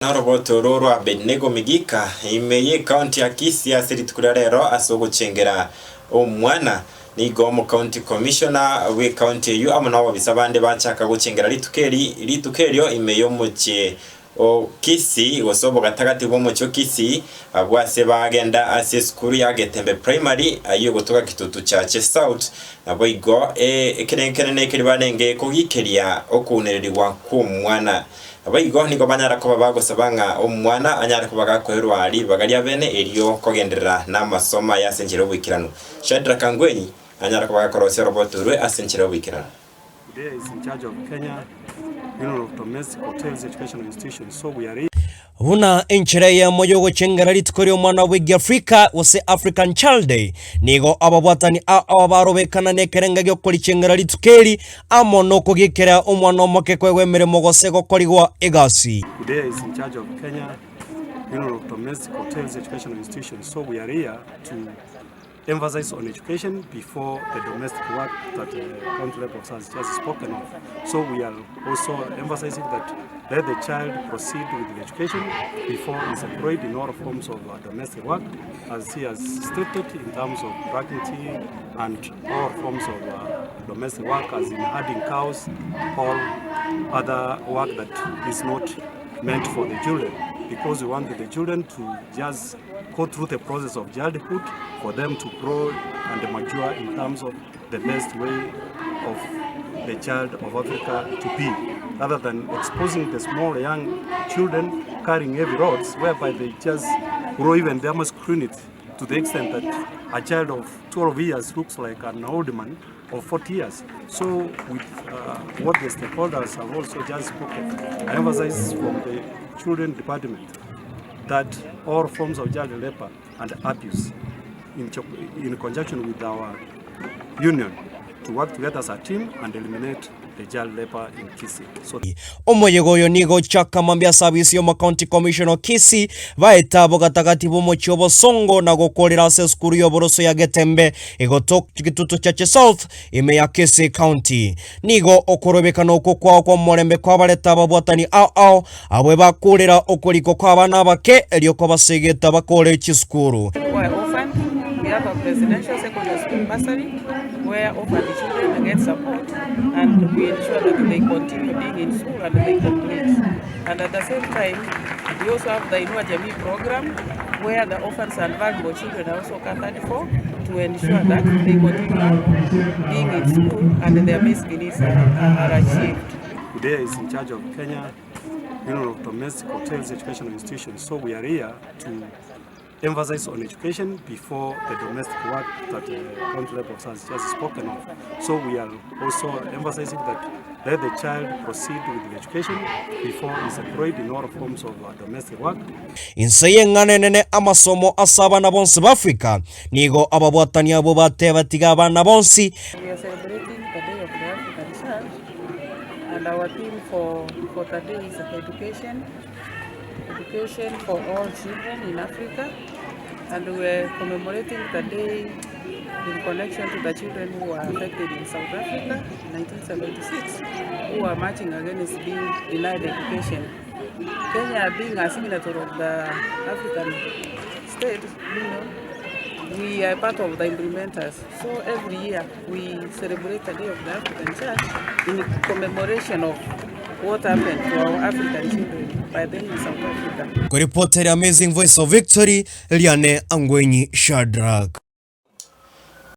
Naroboto roro Abednego Migika imeye county ya Kisii ya Rituko rero ase Gochengera Omwafrica nigo mu county commissioner we county yu amana bisabande bachaka Gochengera Rituko imeyo muche o Kisii gosobo gatagati bo mucho Kisii abwase bagenda ase school ya Getembe primary ayo gotoka kitutu chache south nabo igo ekerenkene kiribanenge kugikeria okunererwa ku mwana abayigo niko banyara ko bagosabanga omwana anyara ko bagakorerwa ali bagalia bene elio kogenderera na masoma ya senjero bwikirano Shadra Kangwenyi anyara ko bagakorosya roboturwe asenjero bwikirano. Today is in charge of Kenya Union of Domestic Hotels Educational Institutions, so we are Huna enchire ya moyo Gochengera Rituko Rio'Mwana w'Africa wase African Child Day nigo ababwatani abarobekana nekerenga gyo Gochengera Rituko amono kugikera omwana omoke kwegwe mirimo gose gokorigwa egasi. Today is in charge of Kenya Union of Domestic Hotels Educational Institutions, so we are here to emphasize on education before the domestic work that country level has just spoken of. So we are also emphasizing that let the child proceed with the education before he is employed in all forms of domestic work, as he has stated in terms of bragging tea and all forms of domestic work, as in herding cows, all other work that is not meant for the children, because we want the children to just go through the process of childhood for them to grow and mature in terms of the best way of the child of Africa to be, rather than exposing the small young children carrying heavy rods whereby they just grow even their masculinity to the extent that a child of 12 years looks like an old man of 40 years. So with what the stakeholders have also just spoken, I emphasize from the children department that all forms of child labor and abuse in conjunction with our union to work together as a team and eliminate the child labor in Kisii. So omoyegoyo nigo chaka mambia service yo county commissioner Kisii baetabo gatagati bo mochobo songo na gokorera se skuru yo boroso ya Getembe igotok kitutu chache south ime ya Kisii county nigo okorobekana uko kwa morembe kwa baleta babwatani abwe bakurira okoriko kwa bana bake elio ko basegeta bakore chiskuru. We have a presidential secondary school bursary where all the children get support, and we ensure that they continue being in school and they complete. And at the same time, we also have the Inua Jamii program where the orphans and vulnerable children are also catered for to ensure that they continue being in school and their basic needs are achieved. Today is in charge of Kenya Union of Domestic Hotels Educational Institutions, so we are here to emphasize on education before the domestic work that country level has just spoken of. So we are also emphasizing that let the child proceed with the education before he is employed in all forms of domestic work. Insayengane nene amasomo asaba na bonsi b'Africa nigo ababwatani abo batebatiga abana bonsi. We are celebrating the Day of the African Child, and our theme for today is education for all children in Africa, and we are commemorating the day in connection to the children who were affected in South Africa in 1976, who are marching against being denied education. Kenya, being a signatory of the African state, we are part of the implementers. So every year we celebrate the Day of the African Child in commemoration of what happened to our African children by then in South Africa. Reporter Amazing Voice of Victory, Liane Angwenyi Shadrack.